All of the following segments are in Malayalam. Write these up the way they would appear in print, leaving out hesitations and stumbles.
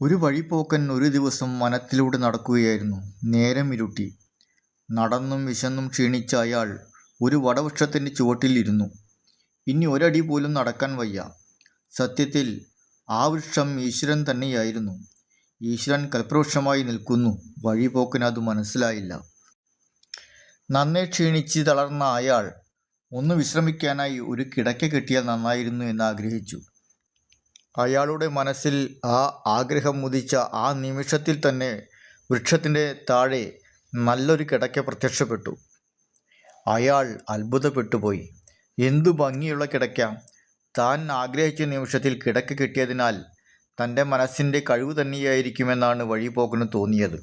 ഒരു വഴിപോക്കൻ ഒരു ദിവസം വനത്തിലൂടെ നടക്കുകയായിരുന്നു. നേരം ഇരുട്ടി. നടന്നും വിശന്നും ക്ഷീണിച്ച അയാൾ ഒരു വടവൃക്ഷത്തിൻ്റെ ചുവട്ടിൽ ഇരുന്നു. ഇനി ഒരടി പോലും നടക്കാൻ വയ്യ. സത്യത്തിൽ ആ വൃക്ഷം ഈശ്വരൻ തന്നെയായിരുന്നു. ഈശ്വരൻ കൽപ്പവൃക്ഷമായി നിൽക്കുന്നു. വഴിപോക്കന് അത് മനസ്സിലായില്ല. നന്നേ ക്ഷീണിച്ച് തളർന്ന അയാൾ ഒന്ന് വിശ്രമിക്കാനായി ഒരു കിടക്ക കെട്ടിയാൽ നന്നായിരുന്നു എന്ന് ആഗ്രഹിച്ചു. അയാളുടെ മനസ്സിൽ ആ ആഗ്രഹം ഉദിച്ച ആ നിമിഷത്തിൽ തന്നെ വൃക്ഷത്തിൻ്റെ താഴെ നല്ലൊരു കിടക്ക പ്രത്യക്ഷപ്പെട്ടു. അയാൾ അത്ഭുതപ്പെട്ടുപോയി. എന്തു ഭംഗിയുള്ള കിടക്ക! താൻ ആഗ്രഹിച്ച നിമിഷത്തിൽ കിടക്ക കിട്ടിയതിനാൽ തൻ്റെ മനസ്സിൻ്റെ കഴിവ് തന്നെയായിരിക്കുമെന്നാണ് വഴിപോക്കന് തോന്നിയത്.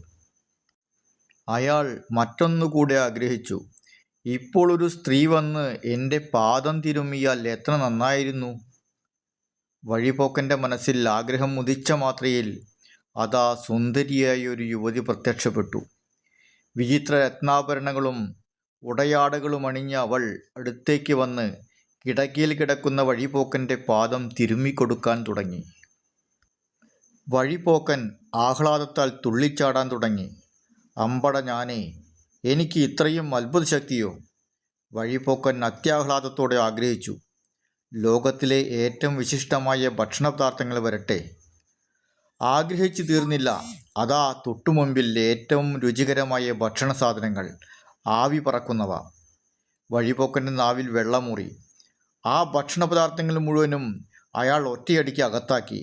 അയാൾ മറ്റൊന്നുകൂടെ ആഗ്രഹിച്ചു. ഇപ്പോൾ ഒരു സ്ത്രീ വന്ന് എൻ്റെ പാദം തിരുമ്മിയാൽ എത്ര നന്നായിരുന്നു! വഴിപോക്കൻ്റെ മനസ്സിൽ ആഗ്രഹം ഉദിച്ച മാത്രയിൽ അതാ സുന്ദരിയായ ഒരു യുവതി പ്രത്യക്ഷപ്പെട്ടു. വിചിത്ര രത്നാഭരണങ്ങളും ഉടയാടകളും അണിഞ്ഞ അവൾ അടുത്തേക്ക് വന്ന് കിടക്കയിൽ കിടക്കുന്ന വഴിപോക്കൻ്റെ പാദം തിരുമ്മിക്കൊടുക്കാൻ തുടങ്ങി. വഴിപോക്കൻ ആഹ്ലാദത്താൽ തുള്ളിച്ചാടാൻ തുടങ്ങി. അമ്പട ഞാനേ, എനിക്ക് ഇത്രയും അത്ഭുത ശക്തിയോ! വഴിപോക്കൻ അത്യാഹ്ലാദത്തോടെ ആഗ്രഹിച്ചു. ലോകത്തിലെ ഏറ്റവും വിശിഷ്ടമായ ഭക്ഷണപദാർത്ഥങ്ങൾ വരട്ടെ. ആഗ്രഹിച്ചു തീർന്നില്ല. അതാ തൊട്ടുമുമ്പിൽ ഏറ്റവും രുചികരമായ ഭക്ഷണ സാധനങ്ങൾ, ആവി പറക്കുന്നവ. വഴിപോക്കൻ്റെ നാവിൽ വെള്ളമൂറി. ആ ഭക്ഷണപദാർത്ഥങ്ങൾ മുഴുവനും അയാൾ ഒറ്റയടിക്ക് അകത്താക്കി.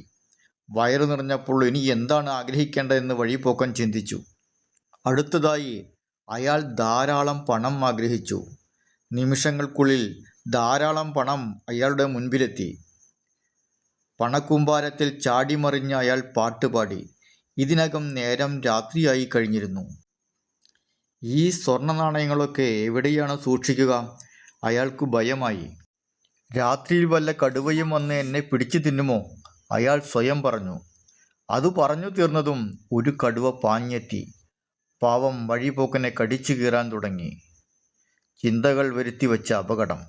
വയറു നിറഞ്ഞപ്പോൾ ഇനി എന്താണ് ആഗ്രഹിക്കേണ്ടതെന്ന് വഴിപോക്കൻ ചിന്തിച്ചു. അടുത്തതായി അയാൾ ധാരാളം പണം ആഗ്രഹിച്ചു. നിമിഷങ്ങൾക്കുള്ളിൽ ധാരാളം പണം അയാളുടെ മുൻപിലെത്തി. പണക്കൂമ്പാരത്തിൽ ചാടിമറിഞ്ഞ അയാൾ പാട്ടുപാടി. ഇതിനകം നേരം രാത്രിയായി കഴിഞ്ഞിരുന്നു. ഈ സ്വർണ്ണ നാണയങ്ങളൊക്കെ എവിടെയാണ് സൂക്ഷിക്കുക? അയാൾക്ക് ഭയമായി. രാത്രിയിൽ വല്ല കടുവയും വന്ന് എന്നെ പിടിച്ചു തിന്നുമോ? അയാൾ സ്വയം പറഞ്ഞു. അത് പറഞ്ഞു തീർന്നതും ഒരു കടുവ പാഞ്ഞെത്തി. പാവം വഴിപോക്കനെ കടിച്ചു കീറാൻ തുടങ്ങി. ചിന്തകൾ വരുത്തി വച്ച അപകടം.